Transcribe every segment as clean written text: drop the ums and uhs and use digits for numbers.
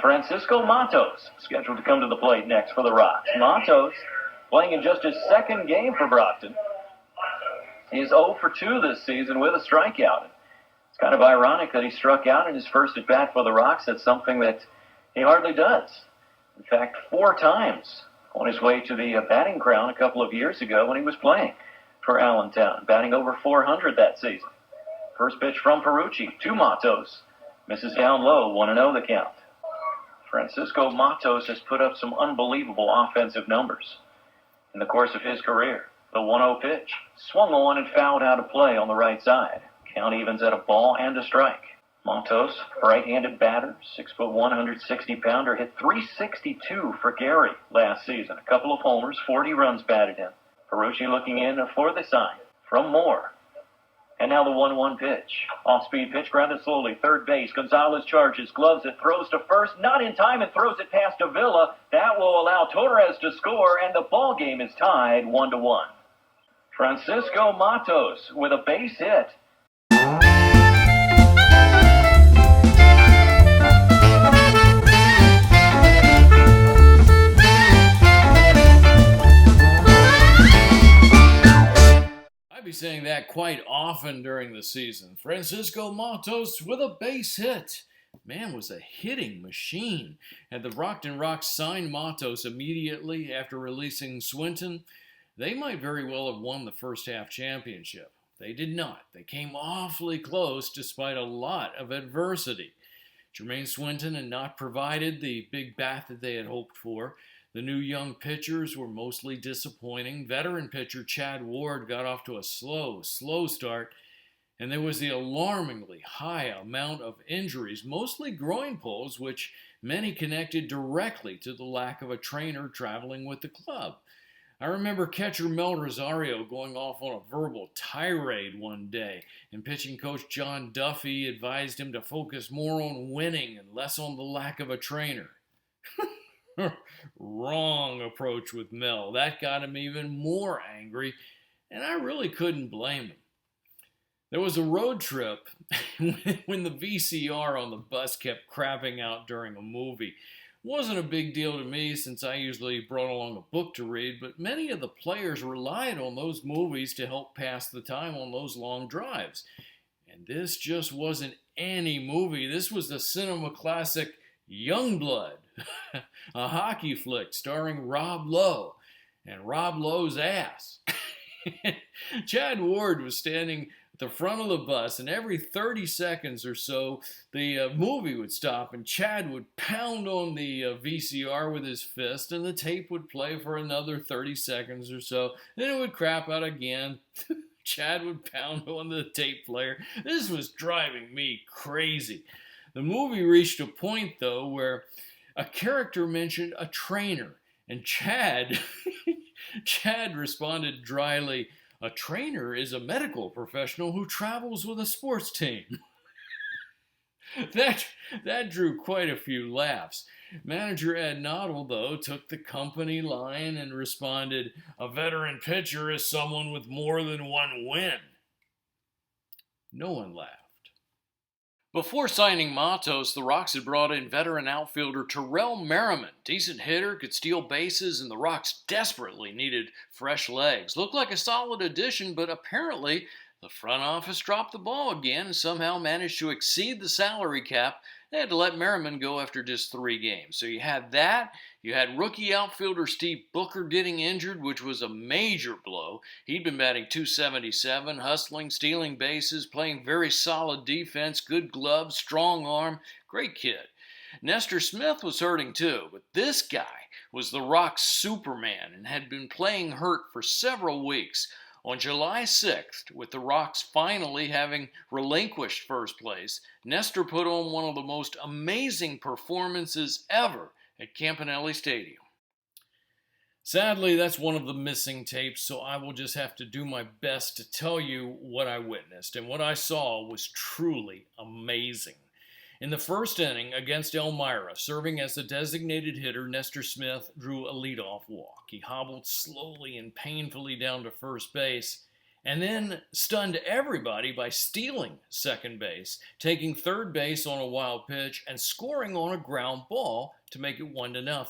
Francisco Matos, scheduled to come to the plate next for the Rocks. Matos, playing in just his second game for Brockton, he's 0 for 2 this season with a strikeout. It's kind of ironic that he struck out in his first at-bat for the Rocks. That's something that he hardly does. In fact, 4 times on his way to the batting crown a couple of years ago when he was playing for Allentown, batting over 400 that season. First pitch from Perucci to Matos. Misses down low, 1-0 the count. Francisco Matos has put up some unbelievable offensive numbers in the course of his career. The 1-0 pitch, swung on and fouled out of play on the right side. Count evens at a ball and a strike. Matos, right-handed batter, 6'1", 160-pounder, hit .362 for Gary last season. A couple of homers, 40 runs batted in. Perucci looking in for the sign from Moore. And now the 1-1 pitch. Off-speed pitch, grounded slowly. Third base. Gonzalez charges, gloves it, throws to first. Not in time and throws it past Avila. That will allow Torres to score, and the ball game is tied 1-1. Francisco Matos with a base hit. Be saying that quite often during the season. Francisco Matos with a base hit. Man was a hitting machine. Had the Brockton Rocks signed Matos immediately after releasing Swinton, they might very well have won the first half championship. They did not. They came awfully close despite a lot of adversity. Jermaine Swinton had not provided the big bat that they had hoped for. The new young pitchers were mostly disappointing. Veteran pitcher Chad Ward got off to a slow start. And there was the alarmingly high amount of injuries, mostly groin pulls, which many connected directly to the lack of a trainer traveling with the club. I remember catcher Mel Rosario going off on a verbal tirade one day, and pitching coach John Duffy advised him to focus more on winning and less on the lack of a trainer. Wrong approach with Mel. That got him even more angry, and I really couldn't blame him. There was a road trip when the VCR on the bus kept crapping out during a movie. Wasn't a big deal to me since I usually brought along a book to read, but many of the players relied on those movies to help pass the time on those long drives. And this just wasn't any movie. This was the cinema classic Youngblood, a hockey flick starring Rob Lowe and Rob Lowe's ass. Chad Ward was standing at the front of the bus, and every 30 seconds or so, the movie would stop, and Chad would pound on the VCR with his fist, and the tape would play for another 30 seconds or so. Then it would crap out again. Chad would pound on the tape player. This was driving me crazy. The movie reached a point, though, where a character mentioned a trainer, and Chad responded dryly, "A trainer is a medical professional who travels with a sports team." That drew quite a few laughs. Manager Ed Noddle, though, took the company line and responded, "A veteran pitcher is someone with more than one win." No one laughed. Before signing Matos, the Rocks had brought in veteran outfielder Terrell Merriman. Decent hitter, could steal bases, and the Rocks desperately needed fresh legs. Looked like a solid addition, but apparently the front office dropped the ball again and somehow managed to exceed the salary cap. They had to let Merriman go after just 3 games. So you had that. You had rookie outfielder Steve Booker getting injured, which was a major blow. He'd been batting .277, hustling, stealing bases, playing very solid defense, good gloves, strong arm, great kid. Nestor Smith was hurting too, but this guy was the Rocks' Superman and had been playing hurt for several weeks. On July 6th, with the Rocks finally having relinquished first place, Nestor put on one of the most amazing performances ever at Campanelli Stadium. Sadly, that's one of the missing tapes, so I will just have to do my best to tell you what I witnessed, and what I saw was truly amazing. In the first inning against Elmira, serving as the designated hitter, Nestor Smith drew a leadoff walk. He hobbled slowly and painfully down to first base, and then stunned everybody by stealing second base, taking third base on a wild pitch, and scoring on a ground ball to make it 1-0.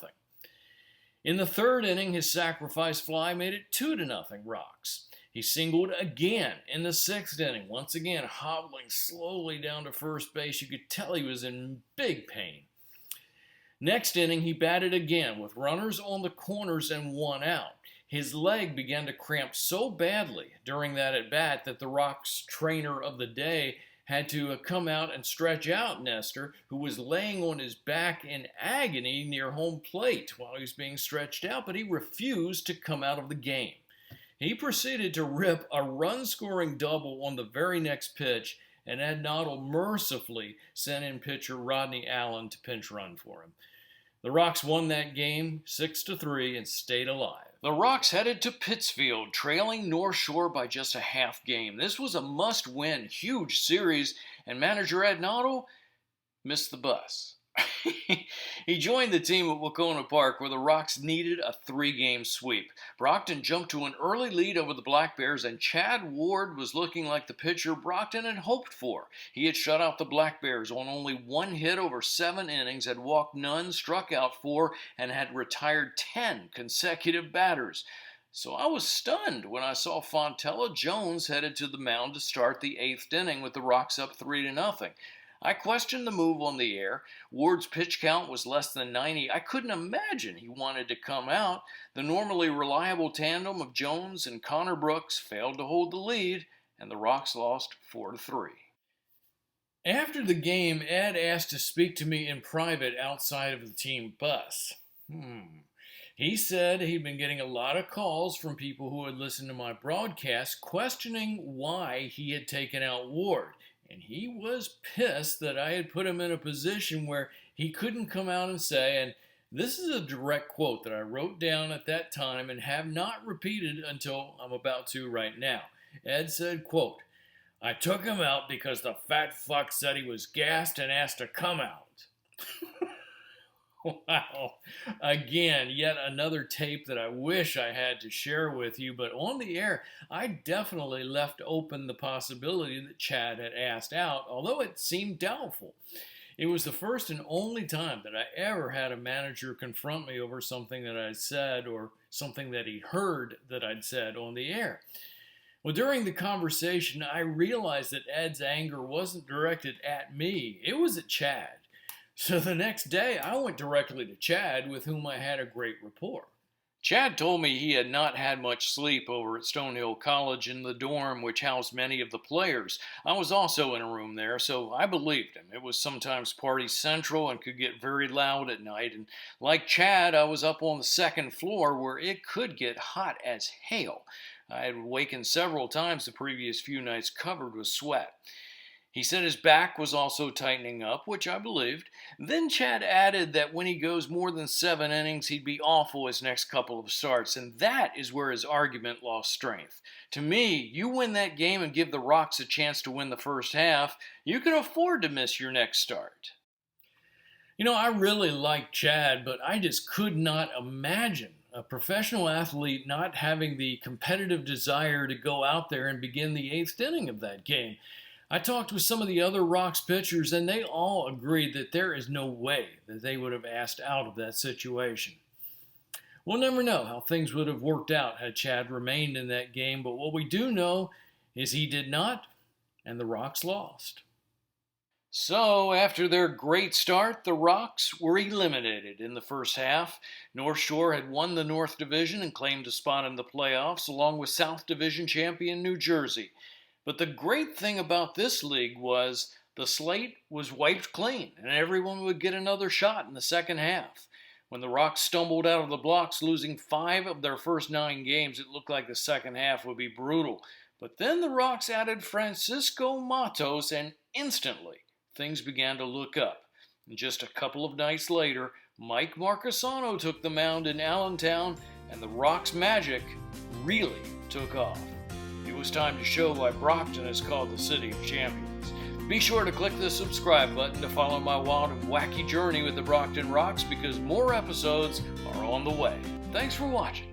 In the third inning, his sacrifice fly made it 2-0 Rocks. He singled again in the sixth inning, once again hobbling slowly down to first base. You could tell he was in big pain. Next inning, he batted again with runners on the corners and 1 out. His leg began to cramp so badly during that at-bat that the Rocks trainer of the day had to come out and stretch out Nestor, who was laying on his back in agony near home plate while he was being stretched out, but he refused to come out of the game. He proceeded to rip a run-scoring double on the very next pitch, and Ed Noddle mercifully sent in pitcher Rodney Allen to pinch run for him. The Rocks won that game 6-3 and stayed alive. The Rocks headed to Pittsfield, trailing North Shore by just a half game. This was a must-win, huge series, and manager Ed Noddle missed the bus. He joined the team at Wacona Park, where the Rocks needed a 3-game sweep. Brockton jumped to an early lead over the Black Bears, and Chad Ward was looking like the pitcher Brockton had hoped for. He had shut out the Black Bears on only 1 hit over 7 innings, had walked none, struck out 4, and had retired 10 consecutive batters. So I was stunned when I saw Fontella Jones headed to the mound to start the 8th inning with the Rocks up 3-0. I questioned the move on the air. Ward's pitch count was less than 90. I couldn't imagine he wanted to come out. The normally reliable tandem of Jones and Connor Brooks failed to hold the lead, and the Rocks lost 4-3. After the game, Ed asked to speak to me in private outside of the team bus. He said he'd been getting a lot of calls from people who had listened to my broadcast questioning why he had taken out Ward. And he was pissed that I had put him in a position where he couldn't come out and say, and this is a direct quote that I wrote down at that time and have not repeated until I'm about to right now. Ed said, quote, "I took him out because the fat fuck said he was gassed and asked to come out." Wow. Again, yet another tape that I wish I had to share with you, but on the air, I definitely left open the possibility that Chad had asked out, although it seemed doubtful. It was the first and only time that I ever had a manager confront me over something that I'd said or something that he heard that I'd said on the air. Well, during the conversation, I realized that Ed's anger wasn't directed at me. It was at Chad. So the next day, I went directly to Chad, with whom I had a great rapport. Chad told me he had not had much sleep over at Stonehill College in the dorm which housed many of the players. I was also in a room there, so I believed him. It was sometimes party central and could get very loud at night, and like Chad, I was up on the 2nd floor where it could get hot as hell. I had wakened several times the previous few nights covered with sweat. He said his back was also tightening up, which I believed. Then Chad added that when he goes more than 7 innings, he'd be awful his next couple of starts, and that is where his argument lost strength. To me, you win that game and give the Rocks a chance to win the first half, you can afford to miss your next start. You know, I really like Chad, but I just could not imagine a professional athlete not having the competitive desire to go out there and begin the 8th inning of that game. I talked with some of the other Rocks pitchers, and they all agreed that there is no way that they would have asked out of that situation. We'll never know how things would have worked out had Chad remained in that game, but what we do know is he did not, and the Rocks lost. So, after their great start, the Rocks were eliminated in the first half. North Shore had won the North Division and claimed a spot in the playoffs, along with South Division champion New Jersey. But the great thing about this league was the slate was wiped clean, and everyone would get another shot in the second half. When the Rocks stumbled out of the blocks, losing 5 of their first 9 games, it looked like the second half would be brutal. But then the Rocks added Francisco Matos, and instantly things began to look up. And just a couple of nights later, Mike Marcasano took the mound in Allentown, and the Rocks' magic really took off. It was time to show why Brockton is called the City of Champions. Be sure to click the subscribe button to follow my wild and wacky journey with the Brockton Rocks, because more episodes are on the way. Thanks for watching.